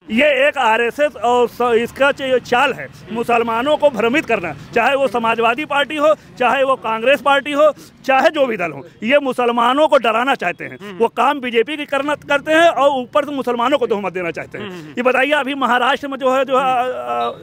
ये एक आरएसएस और इसका जो चाल है मुसलमानों को भ्रमित करना, चाहे वो समाजवादी पार्टी हो, चाहे वो कांग्रेस पार्टी हो, चाहे जो भी दल हो, ये मुसलमानों को डराना चाहते हैं। वो काम बीजेपी की करते हैं और ऊपर से मुसलमानों को तोहमत देना चाहते हैं। ये बताइए, अभी महाराष्ट्र में जो है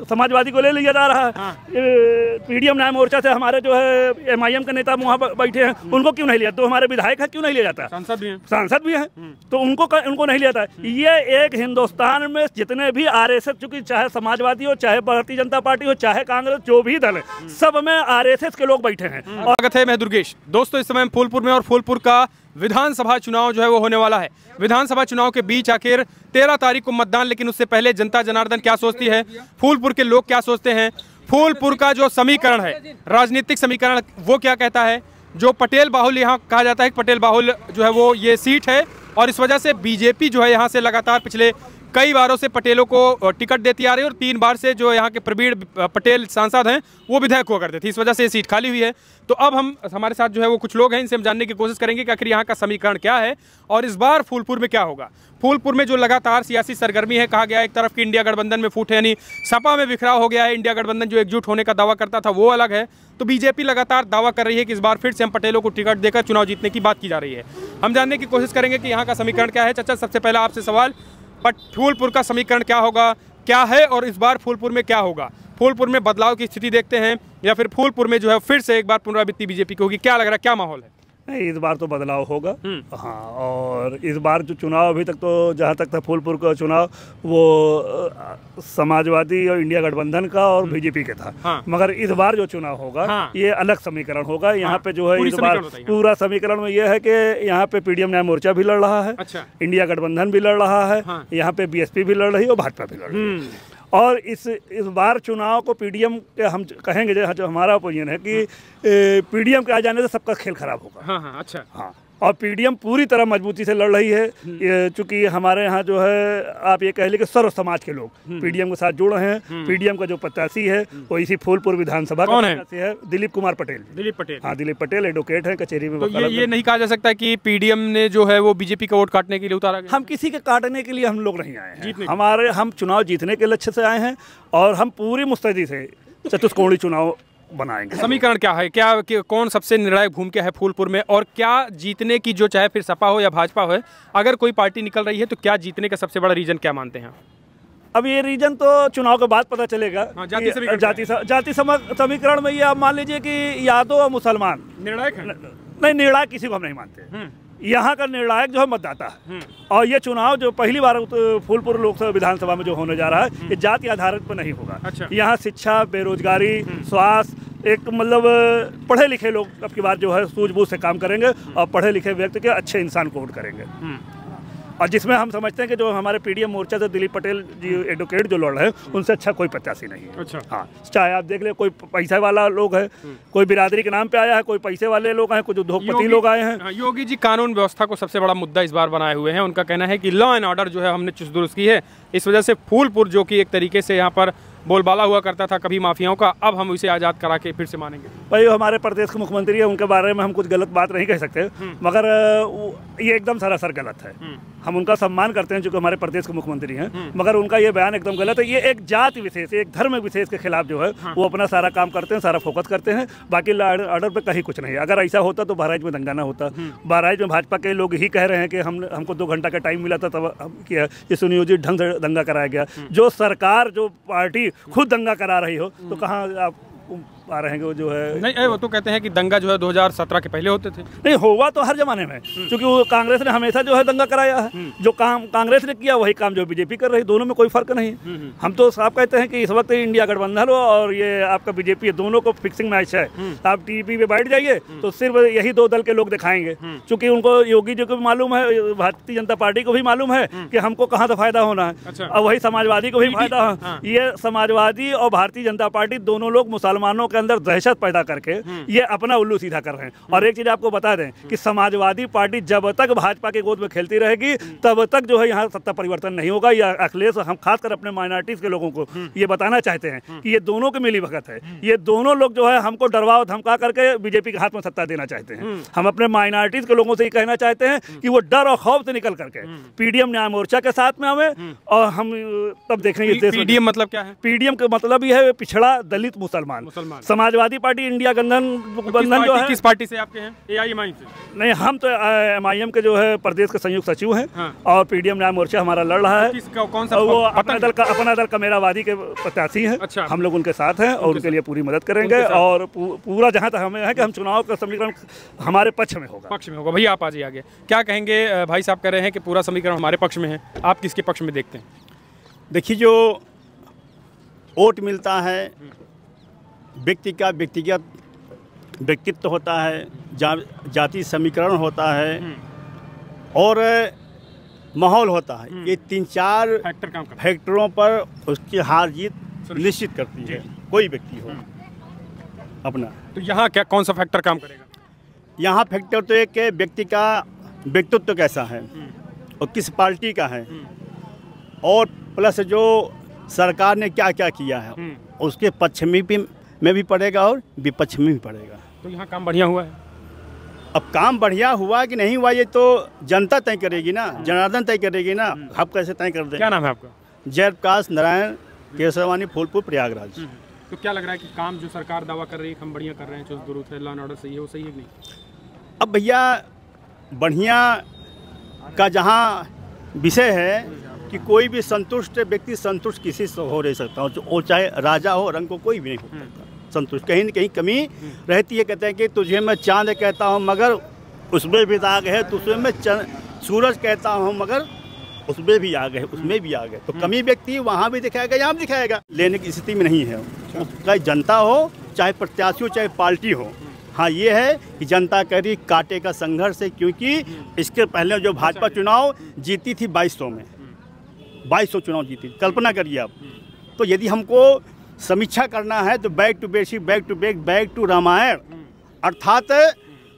समाजवादी को ले लिया जा रहा है, पीडीएम न्याय मोर्चा से हमारे जो है एमआईएम के नेता वहाँ बैठे हैं, उनको क्यों नहीं लिया? तो हमारे विधायक है, क्यों नहीं लिया जाता? सांसद भी हैं, तो उनको नहीं लिया जाता। ये एक हिंदुस्तान में जितने भी आरएसएस, चूंकि चाहे समाजवादी हो, चाहे भारतीय जनता पार्टी हो, चाहे कांग्रेस, जो भी दल है, सब में आरएसएस के लोग बैठे हैं। स्वागत है, मैं दुर्गेश। दोस्तों, इस समय फूलपुर में और फूलपुर का विधानसभा चुनाव जो है वो होने वाला है। विधानसभा चुनाव के बीच आखिर 13 तारीख को मतदान, लेकिन उससे पहले जनता जनार्दन क्या सोचती है, फूलपुर के लोग क्या सोचते हैं, फूलपुर का जो समीकरण है, राजनीतिक समीकरण, वो क्या कहता है। जो पटेल बाहुल यहाँ कहा जाता है, पटेल बाहुल जो है वो ये सीट है और इस वजह से बीजेपी जो है यहाँ से लगातार पिछले कई बारों से पटेलों को टिकट देती आ रही है और 3 बार से जो यहाँ के प्रवीण पटेल सांसद हैं वो विधायक हुआ करते थे। इस वजह से ये सीट खाली हुई है। तो अब हमारे साथ जो है वो कुछ लोग हैं, इनसे हम जानने की कोशिश करेंगे कि आखिर यहाँ का समीकरण क्या है और इस बार फूलपुर में क्या होगा। फूलपुर में जो लगातार सियासी सरगर्मी है, कहा गया है एक तरफ की इंडिया गठबंधन में फूट है, यानी सपा में बिखराव हो गया है। इंडिया गठबंधन जो एकजुट होने का दावा करता था वो अलग है। तो बीजेपी लगातार दावा कर रही है कि इस बार फिर से हम पटेलों को टिकट देकर चुनाव जीतने की बात की जा रही है। हम जानने की कोशिश करेंगे कि यहाँ का समीकरण क्या है। चाचा, सबसे पहला आपसे सवाल, फूलपुर का समीकरण क्या होगा, क्या है और इस बार फूलपुर में क्या होगा? फूलपुर में बदलाव की स्थिति देखते हैं या फिर फूलपुर में जो है फिर से एक बार पुनरावृत्ति बीजेपी की होगी? क्या लग रहा है, क्या माहौल है? नहीं, इस बार तो बदलाव होगा। हाँ, और इस बार जो चुनाव अभी तक तो जहाँ तक था फूलपुर का चुनाव, वो समाजवादी और इंडिया गठबंधन का और बीजेपी का था। हाँ। मगर इस बार जो चुनाव होगा, हाँ, ये अलग समीकरण होगा। यहाँ पे जो है इस बार पूरा समीकरण में ये है कि यहाँ पे पीडीएम न्याय मोर्चा भी लड़ रहा है, अच्छा, इंडिया गठबंधन भी लड़ रहा है, हाँ, यहाँ पे बीएसपी भी लड़ रही है और भाजपा भी लड़ रही है। और इस बार चुनाव को पीडीएम के हम कहेंगे, जो हमारा ओपिनियन है कि पीडीएम के आ जाने से सबका खेल खराब होगा। हाँ, हाँ, अच्छा, हाँ। और पीडीएम पूरी तरह मजबूती से लड़ रही है, चूंकि हमारे यहाँ जो है आप ये कह लीजिए कि सर्व समाज के लोग पीडीएम के साथ जुड़ रहे हैं। पीडीएम का जो प्रत्याशी है वो इसी फूलपुर विधानसभा का प्रत्याशी है, दिलीप कुमार पटेल। दिलीप पटेल, हाँ, दिलीप पटेल एडवोकेट है, कचहरी में। तो ये नहीं कहा जा सकता कि पीडीएम ने जो है वो बीजेपी का वोट काटने के लिए उतारा गया? हम किसी के काटने के लिए हम लोग नहीं आए हैं। हम चुनाव जीतने के लक्ष्य से आए हैं और हम पूरी मुस्तैदी से चतुष्कोणीय चुनाव बनाएंगे। समीकरण क्या है, क्या कौन सबसे निर्णायक भूमिका है फूलपुर में, और क्या जीतने की, जो चाहे फिर सपा हो या भाजपा हो, अगर कोई पार्टी निकल रही है तो क्या जीतने का सबसे बड़ा रीजन क्या मानते हैं? अब ये रीजन तो चुनाव के बाद पता चलेगा। हाँ, जाति समीकरण में ये आप मान लीजिए कि यादव और मुसलमान निर्णायक है। नहीं, निर्णायक किसी को हम नहीं मानते। यहाँ का निर्णायक जो है मतदाता है। और ये चुनाव जो पहली बार फूलपुर लोकसभा विधानसभा में जो होने जा रहा है, ये जाति आधारित पर नहीं होगा। अच्छा। यहाँ शिक्षा, बेरोजगारी, स्वास्थ्य, एक मतलब पढ़े लिखे लोग अब की बार जो है सूझबूझ से काम करेंगे और पढ़े लिखे व्यक्ति के अच्छे इंसान को वोट करेंगे। और जिसमें हम समझते हैं कि जो हमारे पीडीएम मोर्चा से दिलीप पटेल जी एडवोकेट जो लड़ रहे हैं, उनसे अच्छा कोई प्रत्याशी नहीं है। अच्छा। हाँ, चाहे आप देख ले, कोई पैसे वाला लोग है, कोई बिरादरी के नाम पे आया है, कोई पैसे वाले लोग हैं, कुछ उद्योगपति लोग आए हैं। योगी जी कानून व्यवस्था को सबसे बड़ा मुद्दा इस बार बनाए हुए हैं। उनका कहना है कि लॉ एंड ऑर्डर जो है हमने चुस्त दुरुस्त की है, इस वजह से फूलपुर जो कि एक तरीके से यहाँ पर बोलबाला हुआ करता था कभी माफियाओं का, अब हम इसे आज़ाद करा के फिर से मानेंगे। भाई, हमारे प्रदेश के मुख्यमंत्री है, उनके बारे में हम कुछ गलत बात नहीं कह सकते, मगर ये एकदम सरासर गलत है। हम उनका सम्मान करते हैं, जो हमारे प्रदेश के मुख्यमंत्री हैं, मगर उनका ये बयान एकदम गलत है। ये एक जाति विशेष, एक धर्म विशेष के खिलाफ जो है वो अपना सारा काम करते हैं, सारा फोकस करते हैं। बाकी ऑर्डर पे कहीं कुछ नहीं है। अगर ऐसा होता तो बहराइच में दंगा ना होता। बहराइच में भाजपा के लोग ही कह रहे हैं कि हमको 2 घंटा का टाइम मिला था, तब किया, ये सुनियोजित ढंग से दंगा कराया गया। जो सरकार, जो पार्टी खुद दंगा करा रही हो, तो कहाँ आप आ रहे हैं? वो जो है नहीं, वो तो कहते हैं कि दंगा जो है 2017 के पहले होते थे। नहीं, हुआ तो हर जमाने में, क्योंकि वो कांग्रेस ने हमेशा जो है दंगा कराया है। जो काम कांग्रेस ने किया वही काम जो बीजेपी कर रही है, दोनों में कोई फर्क नहीं। हम तो साफ कहते हैं कि इस वक्त इंडिया गठबंधन हो और ये आपका बीजेपी, दोनों को फिक्सिंग मैच है। आप टीवी पे बैठ जाइए तो सिर्फ यही 2 दल के लोग दिखाएंगे, क्योंकि उनको योगी जी को भी मालूम है, भारतीय जनता पार्टी को भी मालूम है कि हमको कहाँ से फायदा होना है, और वही समाजवादी को भी फायदा है। ये समाजवादी और भारतीय जनता पार्टी दोनों लोग मुसलमानों के अंदर दहशत पैदा करके ये अपना उल्लू सीधा कर रहे हैं। और एक चीज आपको बता दें कि समाजवादी पार्टी जब तक भाजपा के गोद में खेलती रहेगी तब तक जो है यहाँ सत्ता परिवर्तन नहीं होगा। या अखिलेश हम खासकर अपने माइनॉरिटीज के लोगों को ये बताना चाहते हैं कि ये दोनों की मिली भगत है। ये दोनों लोग जो है हमको डरवा धमका करके बीजेपी के हाथ में सत्ता देना चाहते हैं। हम अपने माइनॉरिटीज के लोगों से ये कहना चाहते हैं कि वो डर और खौफ से निकल करके पीडीएम न्याय मोर्चा के साथ में हमें, और हम तब देखेंगे पीडीएम मतलब क्या है? पीडीएम का मतलब ये है पिछड़ा दलित मुसलमान। समाजवादी पार्टी इंडिया गठबंधन जो है। किस पार्टी से आपके हैं? एआईएमआईएम से? नहीं, हम तो एमआईएम के जो है प्रदेश के संयुक्त सचिव हैं। और पीडीएम न्याय मोर्चा हमारा लड़ रहा है। कौन सा? वो अपना दल कमेरावादी के प्रत्याशी हैं। अच्छा। हम लोग उनके साथ हैं और उनके लिए पूरी मदद करेंगे। और पूरा जहां तक हमें है कि हम चुनाव का समीकरण हमारे पक्ष में होगा। भैया आप आज आगे क्या कहेंगे? भाई साहब कह रहे हैं कि पूरा समीकरण हमारे पक्ष में है, आप किसके पक्ष में देखते हैं? देखिए, जो वोट मिलता है व्यक्ति का व्यक्तिगत व्यक्तित्व होता है, जाति समीकरण होता है और माहौल होता है। ये 3-4 फैक्टरों पर उसकी हार जीत निश्चित करती है, कोई व्यक्ति हो अपना। तो यहाँ क्या कौन सा फैक्टर काम करेगा? यहाँ फैक्टर तो एक व्यक्ति का व्यक्तित्व कैसा है और किस पार्टी का है, और प्लस जो सरकार ने क्या क्या किया है उसके पक्ष में भी पड़ेगा और विपक्ष में भी पड़ेगा। तो यहाँ काम बढ़िया हुआ है? अब काम बढ़िया हुआ कि नहीं हुआ ये तो जनता तय करेगी ना, जनार्दन तय करेगी ना। आप कैसे तय कर दें? क्या नाम है आपका? जयप्रकाश नारायण केसरवानी, फूलपुर, प्रयागराज। तो क्या लग रहा है कि काम जो सरकार दावा कर रही है हम बढ़िया कर रहे हैं, चुस्त दुरुस्त है, लॉ एंड ऑर्डर सही है, वो सही है कि नहीं? अब भैया बढ़िया का जहाँ विषय है कि कोई भी संतुष्ट व्यक्ति संतुष्ट किसी से हो नहीं सकता, वो चाहे राजा हो, रंग को कोई भी नहीं हो सकता संतुष्ट। कहीं न कहीं कमी रहती है। कहते हैं कि तुझे मैं चांद कहता हूँ मगर उसमें भी दाग है, तुझे मैं सूरज कहता हूँ मगर उसमें भी आग है, उसमें भी आग है। तो कमी व्यक्ति वहाँ भी दिखाएगा, यहाँ भी दिखाएगा। लेने की स्थिति में नहीं है, चाहे जनता हो, चाहे प्रत्याशी हो, चाहे पार्टी हो। हाँ, ये है कि जनता कह रही कांटे का संघर्ष है, क्योंकि इसके पहले जो भाजपा चुनाव जीती थी 2200 में, 2200 चुनाव जीती, कल्पना करिए आप। तो यदि हमको समीक्षा करना है तो back to basic, back to Ramayana, अर्थात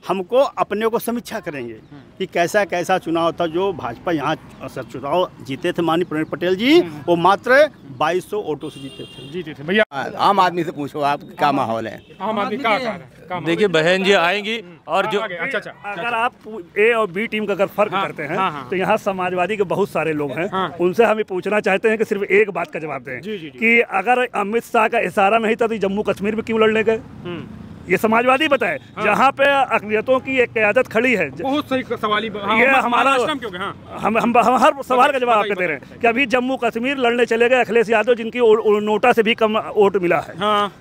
हमको अपने को समीक्षा करेंगे कि कैसा कैसा चुनाव था। जो भाजपा यहाँ चुनाव जीते थे माननीय प्रवीण पटेल जी, वो मात्र 2200 वोटों से जीते थे। भैया आम आदमी से पूछो आप क्या माहौल है? आम आदमी का देखिए बहन जी आएंगी और जो अगर आप ए और बी टीम का अगर फर्क करते हैं तो यहाँ समाजवादी के बहुत सारे लोग हैं। उनसे हम पूछना चाहते हैं कि सिर्फ एक बात का जवाब दें कि अगर अमित शाह का इशारा नहीं था तो जम्मू कश्मीर में क्यों लड़ने गए? ये समाजवादी बताए। जहाँ पे अक़लियतों की एक क़यादत खड़ी है। बहुत सही सवाल। ये हमारा हम हर सवाल का जवाब आपको दे रहे हैं कि अभी जम्मू कश्मीर लड़ने चले गए अखिलेश यादव, जिनकी नोटा से भी कम वोट मिला है।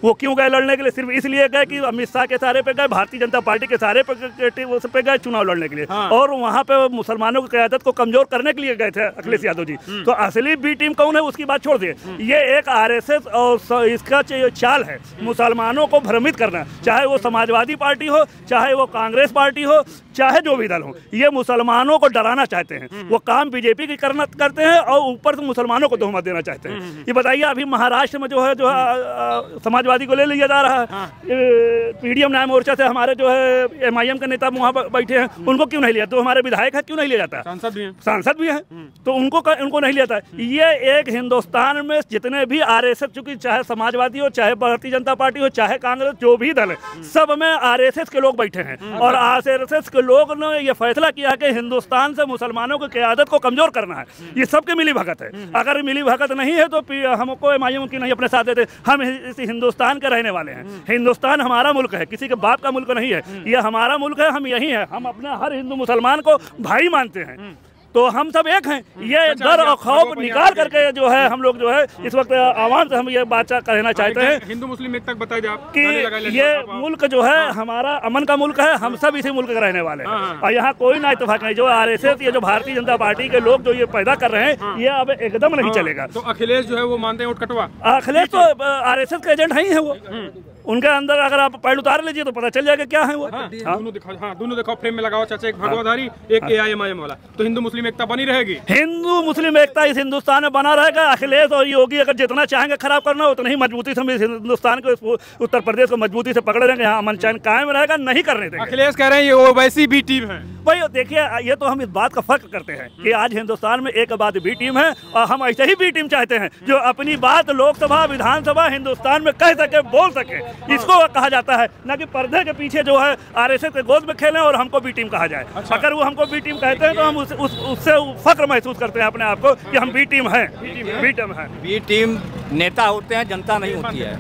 वो क्यों गए लड़ने के लिए? सिर्फ इसलिए गए कि अमित शाह के सहारे पे गए, भारतीय जनता पार्टी के सहारे पे गए चुनाव लड़ने के लिए। और वहाँ पे मुसलमानों की क़यादत को कमजोर करने के लिए गए थे अखिलेश यादव जी। तो असली बी टीम कौन है उसकी बात छोड़ दिए। ये एक RSS और इसका चाल है मुसलमानों को भ्रमित करना, चाहे वो समाजवादी पार्टी हो, चाहे वो कांग्रेस पार्टी हो, चाहे जो भी दल हो। ये मुसलमानों को डराना चाहते हैं। वो काम बीजेपी की करते हैं और ऊपर से मुसलमानों को तोहमत देना चाहते हैं। ये बताइए, अभी महाराष्ट्र में जो है समाजवादी को ले लिया जा रहा है। पीडीएम न्याय मोर्चा से हमारे जो है MIM के नेता वहाँ बैठे हैं, उनको क्यों नहीं लिया? तो हमारे विधायक है, क्यों नहीं लिया जाता? सांसद भी हैं तो उनको नहीं लिया जाता। ये एक हिंदुस्तान में जितने भी RSS, चूंकि चाहे समाजवादी हो, चाहे भारतीय जनता पार्टी हो, चाहे कांग्रेस, जो भी दल है, सब में RSS के लोग बैठे हैं। और RSS के लोग ने ये फैसला किया कि हिंदुस्तान से मुसलमानों की क़यादत को कमजोर करना है। ये सबके मिली भगत है। अगर मिली भगत नहीं है तो हमको MIM की नहीं अपने साथ देते। हम इस हिंदुस्तान के रहने वाले हैं। हिंदुस्तान हमारा मुल्क है, किसी के बाप का मुल्क नहीं है। ये हमारा मुल्क है, हम यही हैं। हम अपने हर हिंदू मुसलमान को भाई मानते हैं। तो हम सब एक हैं। ये डर और खौफ निकाल करके जो है हम लोग जो है इस वक्त आवाम से हम ये बात कहना चाहते हैं। हिंदू मुस्लिम एक तक बताइए आप कि ये मुल्क जो है हमारा अमन का मुल्क है। हम सब इसी मुल्क के रहने वाले हैं और यहाँ कोई ना इत्तेफाक नहीं। जो RSS, ये जो भारतीय जनता पार्टी के लोग जो ये पैदा कर रहे हैं, ये अब एकदम नहीं चलेगा। तो अखिलेश जो है वो मानते हैं वोट कटवा? अखिलेश तो RSS के एजेंट ही है। वो उनके अंदर अगर आप पैर उतार लीजिए तो पता चल जाएगा क्या है वो। दोनों दिखाओ फ्रेम में लगाओ चाचा, एक भगवाधारी एक AIMIM वाला, तो हिंदू मुस्लिम एकता बनी रहेगी। हिंदू मुस्लिम एकता इस हिंदुस्तान में बना रहेगा। अखिलेश और योगी अगर जितना चाहेंगे खराब करना उतना ही मजबूती से हम इस हिंदुस्तान को, उत्तर प्रदेश को मजबूती से पकड़े रहेंगे। यहाँ अमन चैन कायम रहेगा, नहीं करने देंगे। अखिलेश कह रहे हैं ये ओवैसी बी टीम है। भाई देखिए, ये तो हम इस बात का फर्क करते हैं कि आज हिंदुस्तान में एक बात बी टीम है और हम ऐसे ही बी टीम चाहते हैं जो अपनी बात लोकसभा विधानसभा हिंदुस्तान में कह सके, बोल सके। इसको कहा जाता है, ना कि पर्दे के पीछे जो है RSS के गोद में खेलें और हमको बी टीम कहा जाए। अच्छा। अगर वो हमको बी टीम कहते हैं तो हम उससे फक्र महसूस करते हैं अपने आप को कि हम बी टीम हैं। बी टीम है। बी टीम नेता होते हैं, जनता नहीं होती है।